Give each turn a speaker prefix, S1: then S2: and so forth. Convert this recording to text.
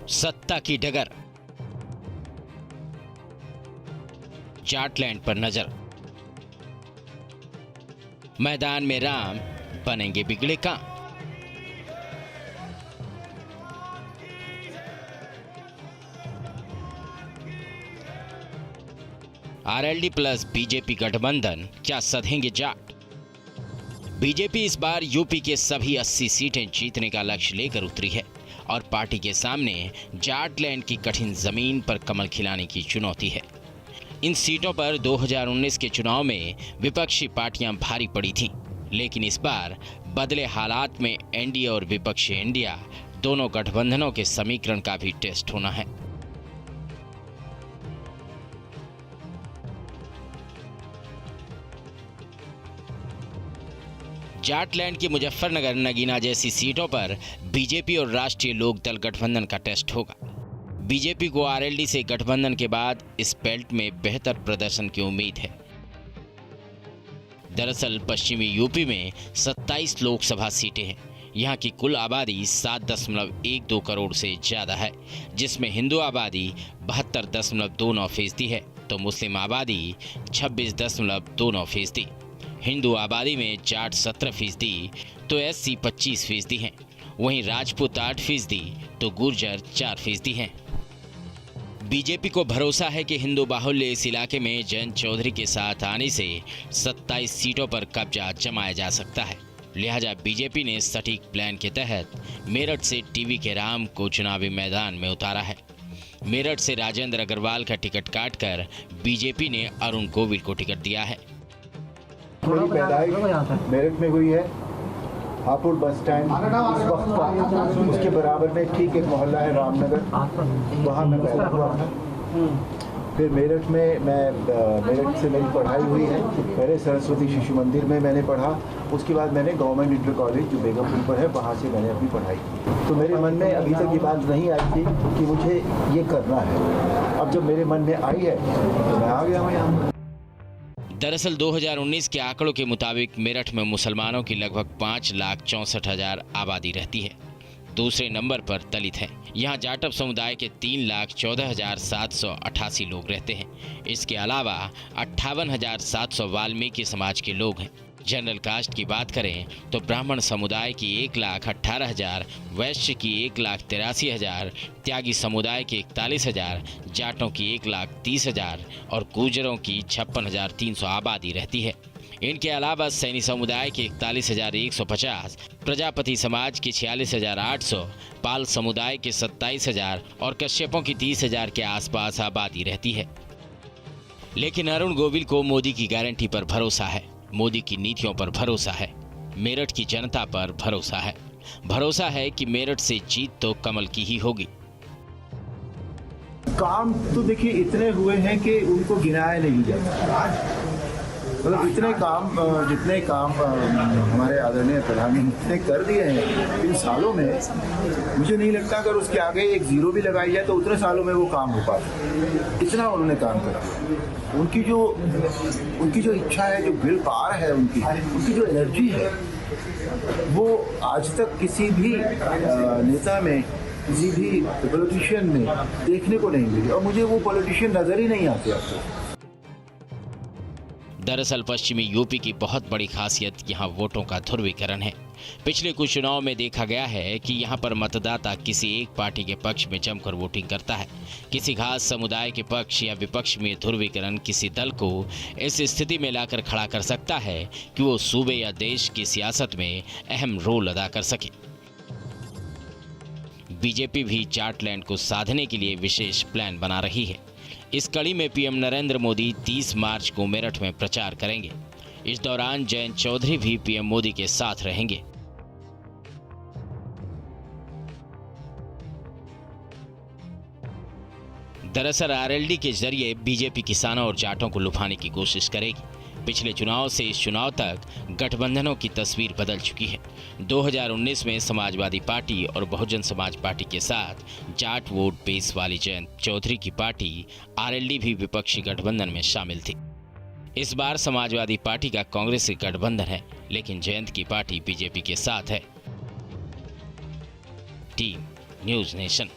S1: सत्ता की डगर, जाटलैंड पर नजर। मैदान में राम बनेंगे बिगड़े काम। आरएलडी प्लस बीजेपी गठबंधन क्या सधेंगे जाट? बीजेपी इस बार यूपी के सभी 80 सीटें जीतने का लक्ष्य लेकर उतरी है और पार्टी के सामने जाटलैंड की कठिन जमीन पर कमल खिलाने की चुनौती है। इन सीटों पर 2019 के चुनाव में विपक्षी पार्टियां भारी पड़ी थीं, लेकिन इस बार बदले हालात में एनडीए और विपक्षी इंडिया दोनों गठबंधनों के समीकरण का भी टेस्ट होना है। जाटलैंड की मुजफ्फरनगर, नगीना जैसी सीटों पर बीजेपी और राष्ट्रीय लोकदल गठबंधन का टेस्ट होगा। बीजेपी को आरएलडी से गठबंधन के बाद इस बेल्ट में बेहतर प्रदर्शन की उम्मीद है। दरअसल पश्चिमी यूपी में 27 लोकसभा सीटें हैं। यहाँ की कुल आबादी 7.12 करोड़ से ज्यादा है, जिसमें हिंदू आबादी 72.29% है तो मुस्लिम आबादी 26.29%। हिंदू आबादी में जाट 17% तो एससी 25% हैं। वहीं राजपूत 8% तो गुर्जर 4% हैं। बीजेपी को भरोसा है कि हिंदू बाहुल्य इस इलाके में जयंत चौधरी के साथ आने से 27 सीटों पर कब्जा जमाया जा सकता है। लिहाजा बीजेपी ने सटीक प्लान के तहत मेरठ से टीवी के राम को चुनावी मैदान में उतारा है। मेरठ से राजेंद्र अग्रवाल का टिकट काटकर बीजेपी ने अरुण गोविल को टिकट दिया है।
S2: मेरी पैदाइश मेरठ में हुई है। हापुड़ बस स्टैंड उस वक्त का, उसके बराबर में ठीक एक मोहल्ला है रामनगर, वहाँ मैं पैदा हुआ था। फिर मेरठ में मेरठ से मेरी पढ़ाई हुई है। पहले सरस्वती शिशु मंदिर में मैंने पढ़ा, उसके बाद मैंने गवर्नमेंट इंटर कॉलेज जो बेगमपुर पर है वहाँ से मैंने अपनी पढ़ाई की। तो मेरे मन में अभी तक ये बात नहीं आई थी कि मुझे ये करना है। अब जब मेरे मन में आई है तो मैं आ गया हूँ यहाँ।
S1: दरअसल 2019 के आंकड़ों के मुताबिक मेरठ में मुसलमानों की लगभग 5,64,000 आबादी रहती है। दूसरे नंबर पर दलित हैं। यहाँ जाटव समुदाय के 3,14,788 लोग रहते हैं। इसके अलावा 58,700 वाल्मीकि समाज के लोग हैं। जनरल कास्ट की बात करें तो ब्राह्मण समुदाय की 1,18,000, वैश्य की 1,83,000, त्यागी समुदाय की 41,000, जाटों की 1,30,000 और गुर्जरों की 56,300 आबादी रहती है। इनके अलावा सैनी समुदाय की 41,150, प्रजापति समाज की 46,800, पाल समुदाय के 27,000 और कश्यपों की 30,000 के आसपास आबादी रहती है। लेकिन अरुण गोविल को मोदी की गारंटी पर भरोसा है, मोदी की नीतियों पर भरोसा है, मेरठ की जनता पर भरोसा है। भरोसा है कि मेरठ से जीत तो कमल की ही होगी।
S2: काम तो देखिए इतने हुए हैं कि उनको गिनाया नहीं जाता। मतलब इतने काम, जितने काम हमारे आदरणीय प्रधानमंत्री ने कर दिए हैं इन सालों में, मुझे नहीं लगता अगर उसके आगे एक जीरो भी लगाई जाए तो उतने सालों में वो काम हो पाता। इतना उन्होंने काम करा। उनकी जो इच्छा है, जो विल पावर है, उनकी जो एनर्जी है, वो आज तक किसी भी नेता में, किसी भी पॉलिटिशियन में देखने को नहीं मिली और मुझे वो पॉलिटिशियन नजर ही नहीं आते आपको।
S1: दरअसल पश्चिमी यूपी की बहुत बड़ी खासियत यहाँ वोटों का ध्रुवीकरण है। पिछले कुछ चुनाव में देखा गया है कि यहाँ पर मतदाता किसी एक पार्टी के पक्ष में जमकर वोटिंग करता है। किसी खास समुदाय के पक्ष या विपक्ष में ध्रुवीकरण किसी दल को इस स्थिति में लाकर खड़ा कर सकता है कि वो सूबे या देश की सियासत में अहम रोल अदा कर सके। बीजेपी भी जाटलैंड को साधने के लिए विशेष प्लान बना रही है। इस कड़ी में पीएम नरेंद्र मोदी 30 मार्च को मेरठ में प्रचार करेंगे। इस दौरान जयंत चौधरी भी पीएम मोदी के साथ रहेंगे। दरअसल आरएलडी के जरिए बीजेपी किसानों और जाटों को लुभाने की कोशिश करेगी। पिछले चुनाव से इस चुनाव तक गठबंधनों की तस्वीर बदल चुकी है। 2019 में समाजवादी पार्टी और बहुजन समाज पार्टी के साथ जाट वोट बेस वाली जयंत चौधरी की पार्टी आरएलडी भी विपक्षी गठबंधन में शामिल थी। इस बार समाजवादी पार्टी का कांग्रेस से गठबंधन है, लेकिन जयंत की पार्टी बीजेपी के साथ है। Team news nation.